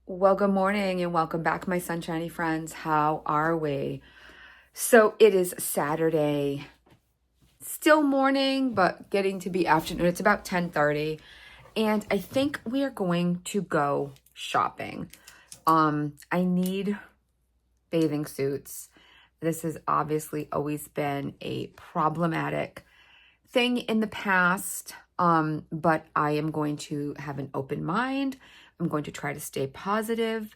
Well, good morning and welcome back, my sunshiny friends. How are we? So it is Saturday, still morning, but getting to be afternoon. It's about 10:30, and I think we are going to go shopping. I need bathing suits. This has obviously always been a problematic thing in the past, but I am going to have an open mind. I'm going to try to stay positive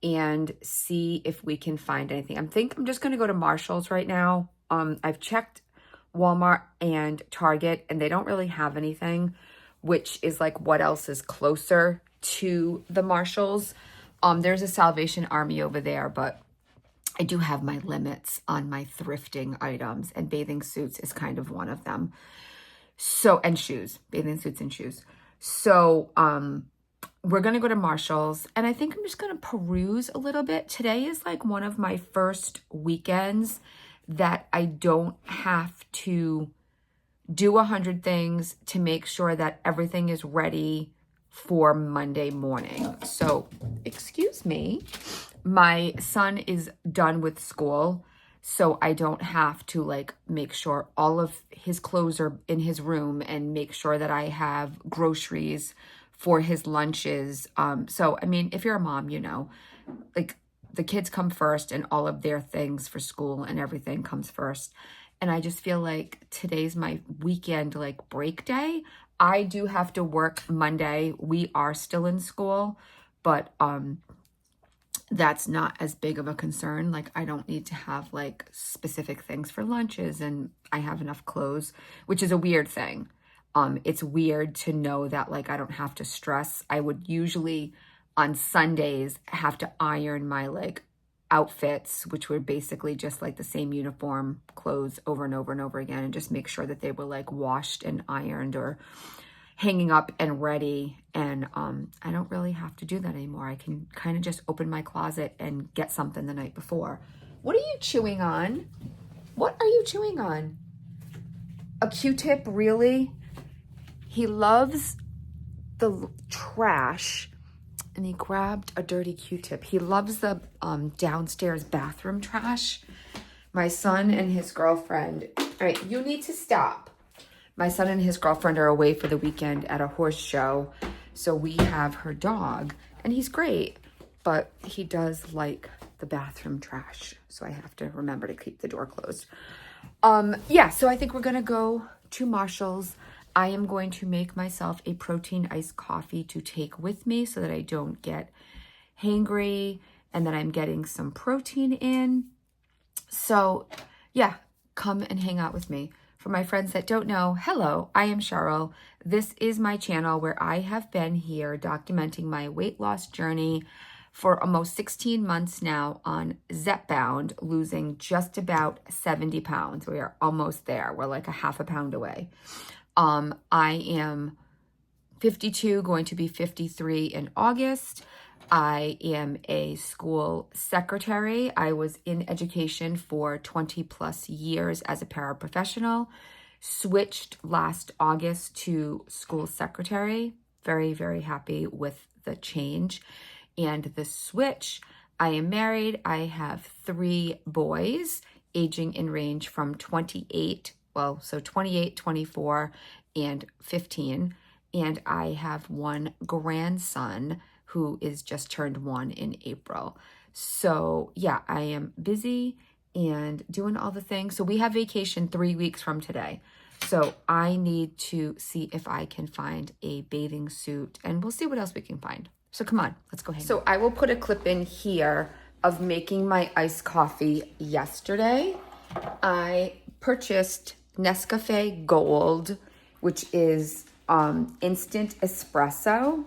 and see if we can find anything. I'm just going to go to Marshall's right now. I've checked Walmart and Target, and they don't really have anything, which is like what else is closer to the Marshalls. There's a Salvation Army over there, but I do have my limits on my thrifting items, and bathing suits is kind of one of them. So, and shoes, bathing suits and shoes. So, we're going to go to Marshall's, and I think I'm just going to peruse a little bit. Today is like one of my first weekends that I don't have to do 100 things to make sure that everything is ready for Monday morning. So, excuse me, my son is done with school, so I don't have to like make sure all of his clothes are in his room and make sure that I have groceries for his lunches. So, I mean, if you're a mom, you know, like the kids come first and all of their things for school and everything comes first. And I just feel like today's my weekend, like break day. I do have to work Monday. We are still in school, but that's not as big of a concern. Like I don't need to have like specific things for lunches, and I have enough clothes, which is a weird thing. It's weird to know that like I don't have to stress. I would usually on Sundays have to iron my like outfits, which were basically just like the same uniform clothes over and over and over again, and just make sure that they were like washed and ironed or hanging up and ready. And I don't really have to do that anymore. I can kind of just open my closet and get something the night before. What are you chewing on? What are you chewing on? A Q-tip, really? He loves the trash, and he grabbed a dirty Q-tip. He loves the downstairs bathroom trash. My son and his girlfriend, all right, you need to stop. My son and his girlfriend are away for the weekend at a horse show, so we have her dog, and he's great, but he does like the bathroom trash, so I have to remember to keep the door closed. Yeah, so I think we're gonna go to Marshall's. I am going to make myself a protein iced coffee to take with me so that I don't get hangry and that I'm getting some protein in. So yeah, come and hang out with me. For my friends that don't know, hello, I am Cheryl. This is my channel where I have been here documenting my weight loss journey for almost 16 months now on Zepbound, losing just about 70 pounds. We are almost there. We're like a half a pound away. I am 52, going to be 53 in August. I am a school secretary. I was in education for 20 plus years as a paraprofessional, switched last August to school secretary. Very, very happy with the change and the switch. I am married. I have 3 boys aging in range from 28, 24 and 15. And I have 1 grandson who is just turned 1 in April. So yeah, I am busy and doing all the things. So we have vacation 3 weeks from today. So I need to see if I can find a bathing suit, and we'll see what else we can find. So come on, let's go hang out. So I will put a clip in here of making my iced coffee yesterday. I purchased Nescafe Gold, which is instant espresso,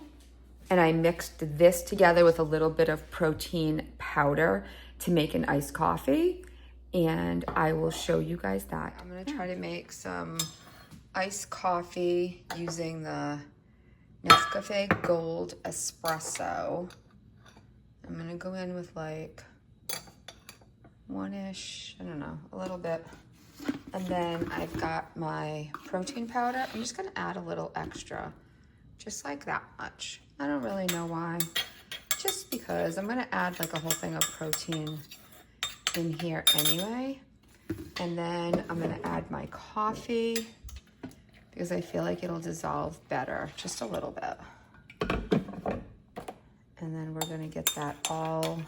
and I mixed this together with a little bit of protein powder to make an iced coffee, and I will show you guys that. I'm gonna try to make some iced coffee using the Nescafe Gold espresso. I'm gonna go in with like 1-ish, I don't know, a little bit. And then I've got my protein powder. I'm just gonna add a little extra, just like that much. I don't really know why, just because because I'm gonna add like a whole thing of protein in here anyway. And then I'm gonna add my coffee because I feel like it'll dissolve better, just a little bit. And then we're gonna get that all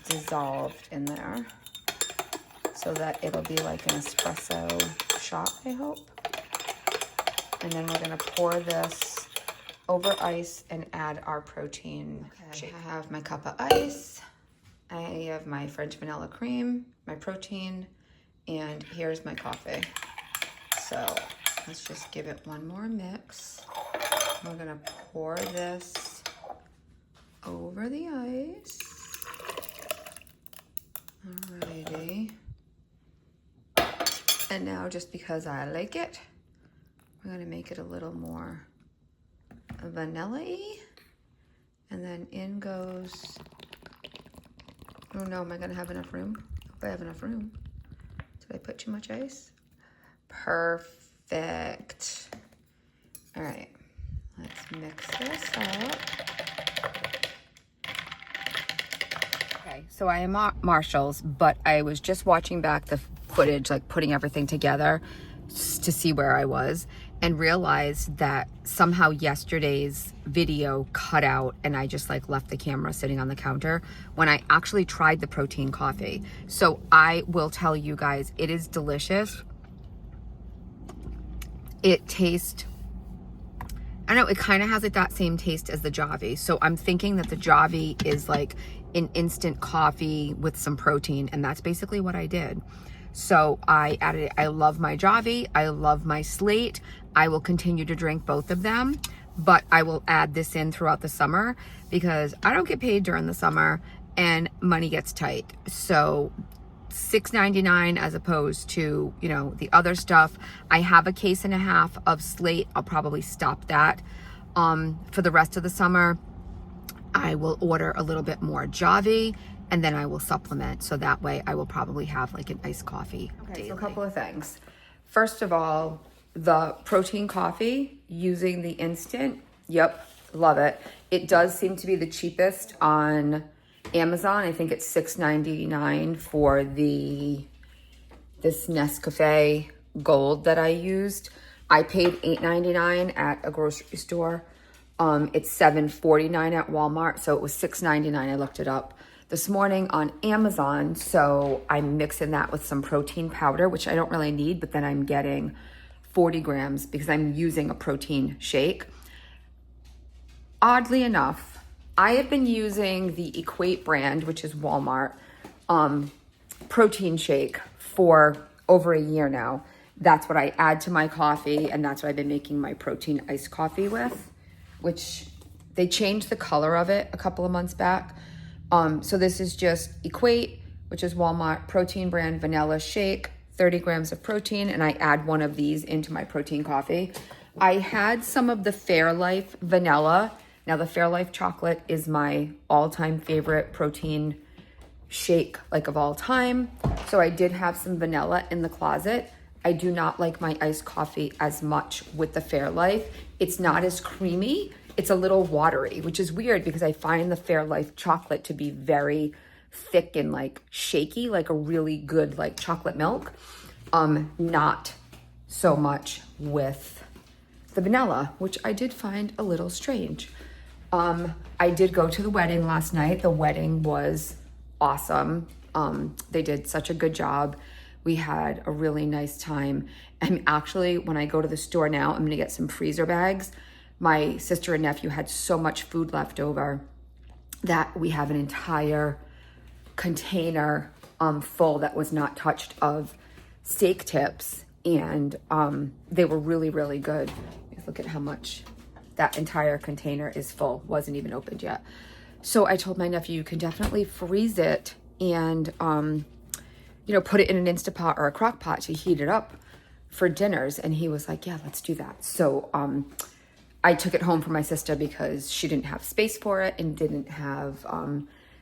dissolved in there so that it'll be like an espresso shot, I hope. And then we're gonna pour this over ice and add our protein shake. I have my cup of ice. I have my French vanilla cream, my protein, and here's my coffee. So let's just give it one more mix. We're gonna pour this over the ice. Alrighty. And now, just because I like it, we're gonna make it a little more vanilla-y. And then in goes, oh no, am I gonna have enough room? Hope I have enough room. Did I put too much ice? Perfect. All right, let's mix this up. Okay, so I am at Marshall's, but I was just watching back the footage, like putting everything together to see where I was, and realized that somehow yesterday's video cut out and I just like left the camera sitting on the counter when I actually tried the protein coffee. So I will tell you guys, it is delicious. It tastes, I don't know, it kind of has like that same taste as the Javvy. So I'm thinking that the Javvy is like an instant coffee with some protein, and that's basically what I did. So I added it. I love my Javvy. I love my Slate. I will continue to drink both of them, but I will add this in throughout the summer because I don't get paid during the summer and money gets tight. So $6.99 as opposed to, you know, the other stuff. I have a case and a half of Slate. I'll probably stop that for the rest of the summer. I will order a little bit more Javvy, and then I will supplement. So that way I will probably have like an iced coffee daily. So a couple of things. First of all, the protein coffee using the instant. Yep, love it. It does seem to be the cheapest on Amazon. I think it's $6.99 for this Nescafe Gold that I used. I paid $8.99 at a grocery store. It's $7.49 at Walmart, so it was $6.99. I looked it up this morning on Amazon. So I'm mixing that with some protein powder, which I don't really need, but then I'm getting 40 grams because I'm using a protein shake. Oddly enough, I have been using the Equate brand, which is Walmart, protein shake for over a year now. That's what I add to my coffee, and that's what I've been making my protein iced coffee with, which they changed the color of it a couple of months back. So this is just Equate, which is Walmart protein brand vanilla shake, 30 grams of protein, and I add one of these into my protein coffee. I had some of the Fairlife vanilla. Now the Fairlife chocolate is my all-time favorite protein shake, like of all time. So I did have some vanilla in the closet. I do not like my iced coffee as much with the Fairlife. It's not as creamy. It's a little watery, which is weird because I find the Fairlife chocolate to be very thick and like shaky, like a really good like chocolate milk. Not so much with the vanilla, which I did find a little strange. I did go to the wedding last night. The wedding was awesome. They did such a good job. We had a really nice time. And actually, when I go to the store now, I'm gonna get some freezer bags. My sister and nephew had so much food left over that we have an entire container full that was not touched of steak tips. And they were really, really good. Look at how much that entire container is full. Wasn't even opened yet. So I told my nephew, you can definitely freeze it and, you know, put it in an Instapot or a crock pot to heat it up for dinners. And he was like, yeah, let's do that. So I took it home for my sister because she didn't have space for it and didn't have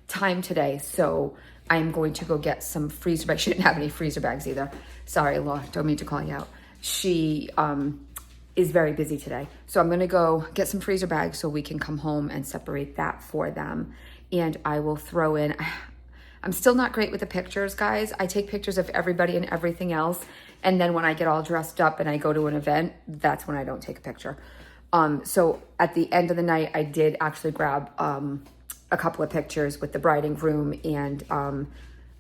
time today. So I'm going to go get some freezer bags. She didn't have any freezer bags either. Sorry, Laura, don't mean to call you out. She is very busy today. So I'm gonna go get some freezer bags so we can come home and separate that for them. And I will throw in, I'm still not great with the pictures, guys. I take pictures of everybody and everything else. And then when I get all dressed up and I go to an event, that's when I don't take a picture. So at the end of the night, I did actually grab a couple of pictures with the bride and groom, and a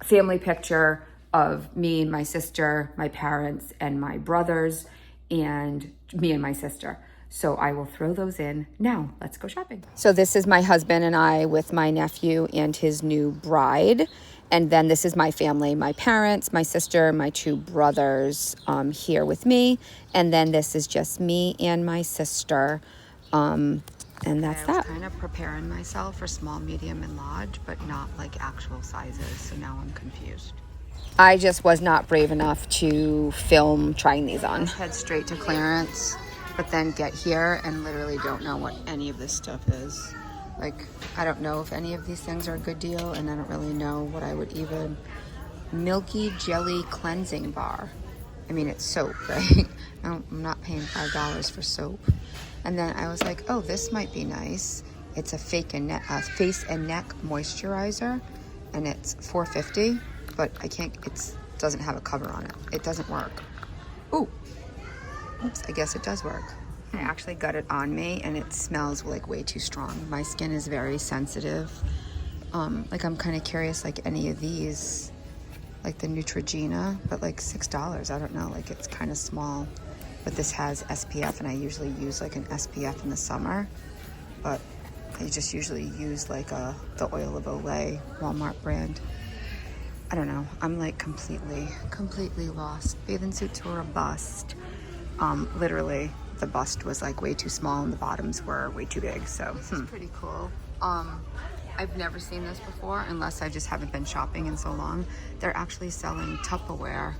family picture of me, my sister, my parents, and my brothers, and me and my sister. So I will throw those in now. Let's go shopping. So this is my husband and I with my nephew and his new bride. And then this is my family, my parents, my sister, my two brothers here with me. And then this is just me and my sister. And that's that. I was kind of preparing myself for small, medium, and large, but not like actual sizes. So now I'm confused. I just was not brave enough to film trying these on. Head straight to clearance, but then get here and literally don't know what any of this stuff is. Like, I don't know if any of these things are a good deal, and I don't really know what I would even... Milky Jelly Cleansing Bar. I mean, it's soap, right? I'm not paying $5 for soap. And then I was like, oh, this might be nice. It's a face and neck moisturizer, and it's $4.50, but I can't, it doesn't have a cover on it. It doesn't work. Ooh, oops, I guess it does work. I actually got it on me, and it smells like way too strong. My skin is very sensitive. Like, I'm kind of curious, like any of these, like the Neutrogena, but like $6. I don't know, like it's kind of small. But this has SPF, and I usually use like an SPF in the summer. But I just usually use like the Oil of Olay Walmart brand. I don't know. I'm like completely lost. Bathing suits were a bust. Literally, the bust was like way too small and the bottoms were way too big. So this is pretty cool. I've never seen this before, unless I just haven't been shopping in so long. They're actually selling Tupperware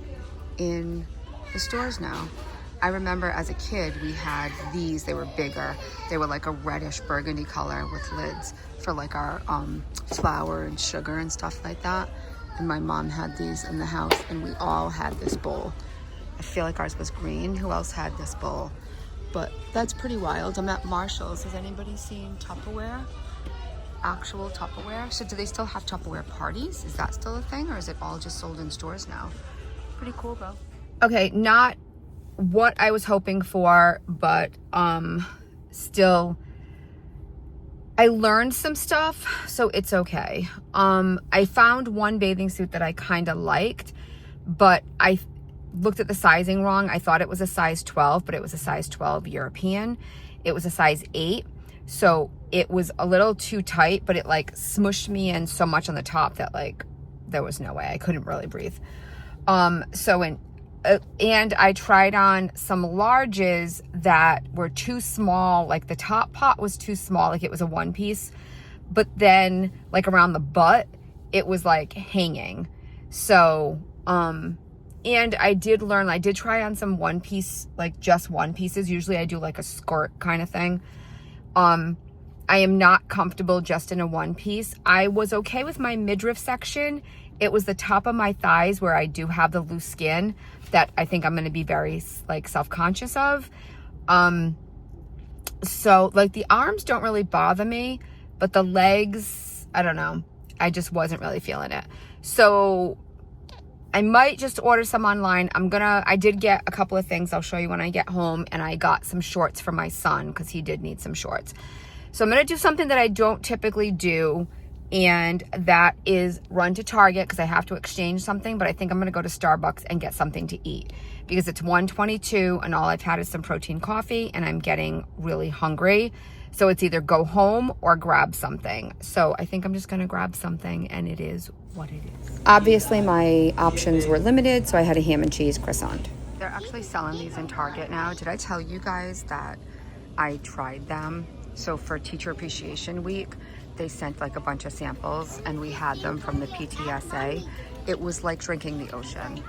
in the stores now. I remember as a kid, we had these. They were bigger. They were like a reddish burgundy color with lids for like our flour and sugar and stuff like that. And my mom had these in the house, and we all had this bowl. I feel like ours was green. Who else had this bowl? But that's pretty wild. I'm at Marshall's. Has anybody seen Tupperware? Actual Tupperware? So do they still have Tupperware parties? Is that still a thing, or is it all just sold in stores now? Pretty cool though. Okay, not what I was hoping for, but still I learned some stuff, so it's okay. I found one bathing suit that I kind of liked, but I looked at the sizing wrong. I thought it was a size 12, but it was a size 12 European. It was a size 8, so it was a little too tight, but it like smushed me in so much on the top that like there was no way. I couldn't really breathe. And I tried on some larges that were too small. Like the top pot was too small, like it was a one piece, but then like around the butt, it was like hanging. So, and I did try on some one piece, like just one pieces. Usually I do like a skirt kind of thing. I am not comfortable just in a one piece. I was okay with my midriff section. It was the top of my thighs where I do have the loose skin that I think I'm going to be very like self-conscious of. So like the arms don't really bother me, but the legs, I don't know. I just wasn't really feeling it. So I might just order some online. I did get a couple of things I'll show you when I get home, and I got some shorts for my son because he did need some shorts. So I'm going to do something that I don't typically do, and that is run to Target because I have to exchange something, but I think I'm going to go to Starbucks and get something to eat because it's 1:22 and all I've had is some protein coffee and I'm getting really hungry. So it's either go home or grab something. So I think I'm just going to grab something, and it is what it is. Obviously my options were limited, so I had a ham and cheese croissant. They're actually selling these in Target now. Did I tell you guys that I tried them? So for Teacher Appreciation Week, they sent like a bunch of samples, and we had them from the PTSA. It was like drinking the ocean.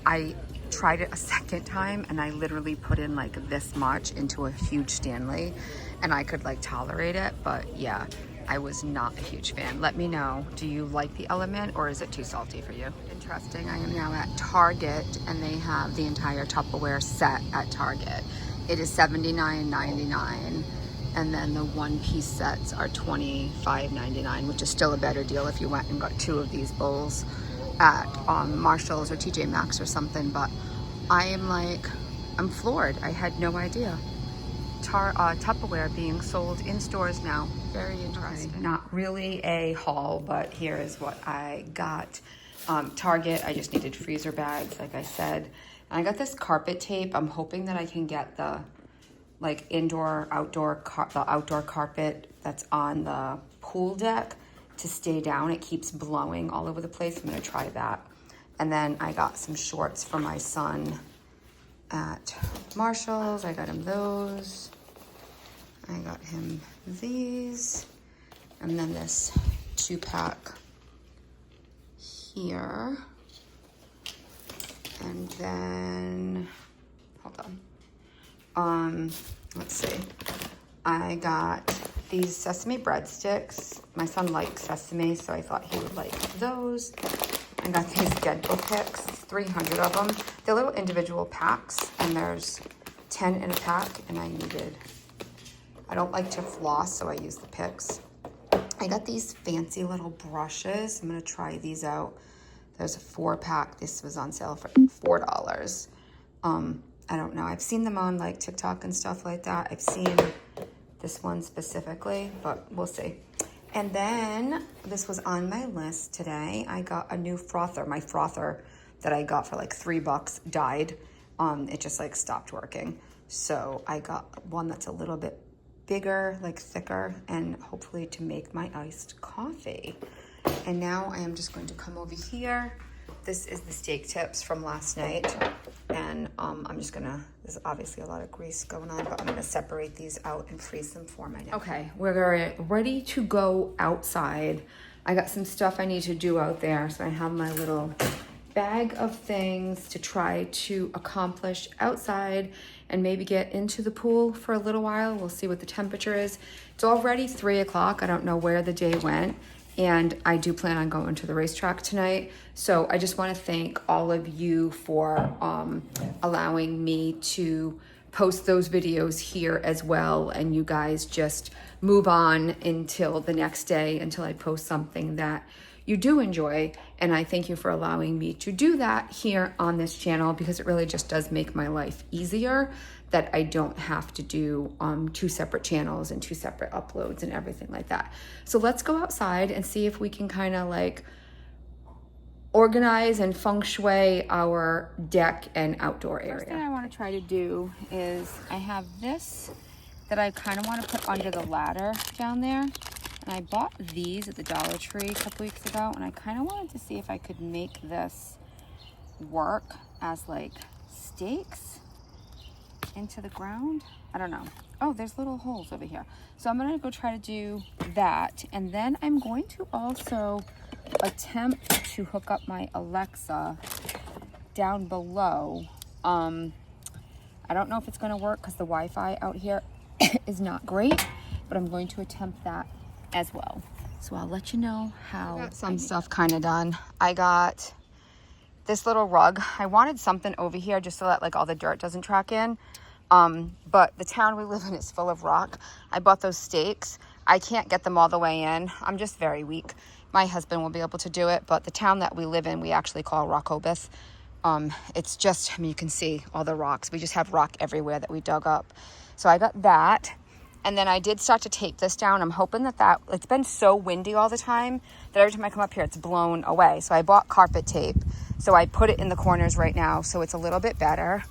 I tried it a second time, and I literally put in like this much into a huge Stanley, and I could like tolerate it, but yeah, I was not a huge fan. Let me know, do you like the Element, or is it too salty for you? Interesting, I am now at Target, and they have the entire Tupperware set at Target. it is $79.99. And then the one-piece sets are $25.99, which is still a better deal if you went and got 2 of these bowls at Marshall's or TJ Maxx or something. But I'm floored. I had no idea. Tupperware being sold in stores now. Very interesting. Not really a haul, but here is what I got. Target, I just needed freezer bags, like I said. And I got this carpet tape. I'm hoping that I can get the outdoor carpet that's on the pool deck to stay down. It keeps blowing all over the place. I'm gonna try that. And then I got some shorts for my son at Marshall's. I got him those. I got him these. And then this 2-pack here. And then, hold on. Let's see. I got these sesame breadsticks. My son likes sesame, so I thought he would like those. I got these Deadpool picks, 300 of them. They're little individual packs, and there's 10 in a pack, and I don't like to floss, so I use the picks. I got these fancy little brushes. I'm gonna try these out. There's a 4-pack. This was on sale for $4. I don't know. I've seen them on like TikTok and stuff like that. I've seen this one specifically, but we'll see. And then this was on my list today. I got a new frother. My frother that I got for like $3 died. It just like stopped working. So I got one that's a little bit bigger, like thicker, and hopefully to make my iced coffee. And now I am just going to come over here. This is the steak tips from last night. And I'm just gonna, there's obviously a lot of grease going on, but I'm gonna separate these out and freeze them for my next. Okay, we're ready to go outside. I got some stuff I need to do out there. So I have my little bag of things to try to accomplish outside and maybe get into the pool for a little while. We'll see what the temperature is. It's already 3 o'clock. I don't know where the day went. And I do plan on going to the racetrack tonight. So I just want to thank all of you for allowing me to post those videos here as well. And you guys just move on until the next day, until I post something that you do enjoy. And I thank you for allowing me to do that here on this channel, because it really just does make my life easier, that I don't have to do 2 separate channels and 2 separate uploads and everything like that. So let's go outside and see if we can kind of like organize and feng shui our deck and outdoor area. First thing I want to try to do is I have this that I kind of want to put under the ladder down there. And I bought these at the Dollar Tree a couple weeks ago, and I kind of wanted to see if I could make this work as like stakes into the ground. I don't know. Oh, there's little holes over here. So I'm gonna go try to do that. And then I'm going to also attempt to hook up my Alexa down below. I don't know if it's gonna work because the Wi-Fi out here is not great, but I'm going to attempt that as well. So I'll let you know how. I got some stuff kind of done. I got this little rug. I wanted something over here just so that like all the dirt doesn't track in. But the town we live in is full of rock. I bought those stakes. I can't get them all the way in. I'm just very weak. My husband will be able to do it, but the town that we live in, we actually call Rockobus. It's just, I mean, you can see all the rocks. We just have rock everywhere that we dug up. So I got that. And then I did start to tape this down. I'm hoping that it's been so windy all the time that every time I come up here, it's blown away. So I bought carpet tape. So I put it in the corners right now, so it's a little bit better.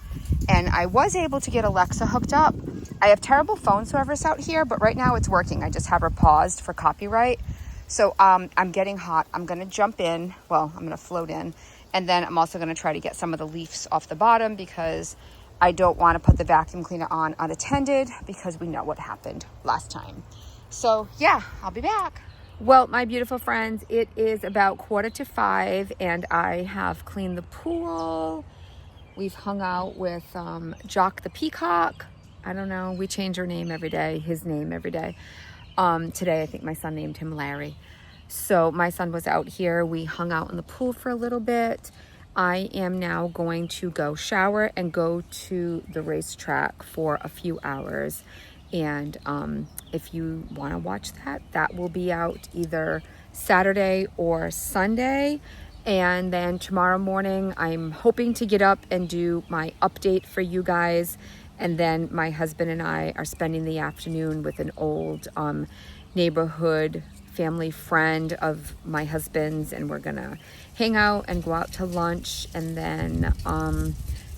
And I was able to get Alexa hooked up. I have terrible phone service out here, but right now it's working. I just have her paused for copyright. So I'm getting hot. I'm gonna jump in. Well, I'm gonna float in. And then I'm also gonna try to get some of the leaves off the bottom because I don't want to put the vacuum cleaner on unattended because we know what happened last time. So yeah, I'll be back. Well, my beautiful friends, it is about 4:45 and I have cleaned the pool. We've hung out with Jock the Peacock. I don't know, we change her name every day, his name every day. Today, I think my son named him Larry. So my son was out here. We hung out in the pool for a little bit. I am now going to go shower and go to the racetrack for a few hours. And if you want to watch that, that will be out either Saturday or Sunday. And then tomorrow morning, I'm hoping to get up and do my update for you guys. And then my husband and I are spending the afternoon with an old neighborhood family friend of my husband's, and we're gonna hang out and go out to lunch. And then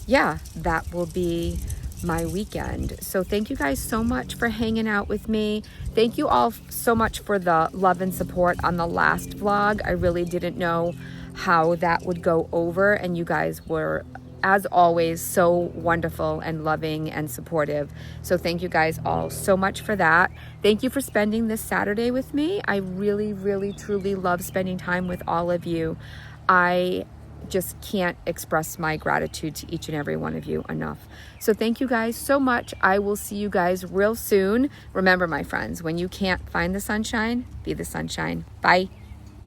yeah, that will be my weekend. So thank you guys so much for hanging out with me. Thank you all so much for the love and support on the last vlog. I really didn't know how that would go over, and you guys were, as always, so wonderful and loving and supportive. So thank you guys all so much for that. Thank you for spending this Saturday with me. I really, really, truly love spending time with all of you. I just can't express my gratitude to each and every one of you enough. So thank you guys so much. I will see you guys real soon. Remember, my friends, when you can't find the sunshine, be the sunshine. Bye.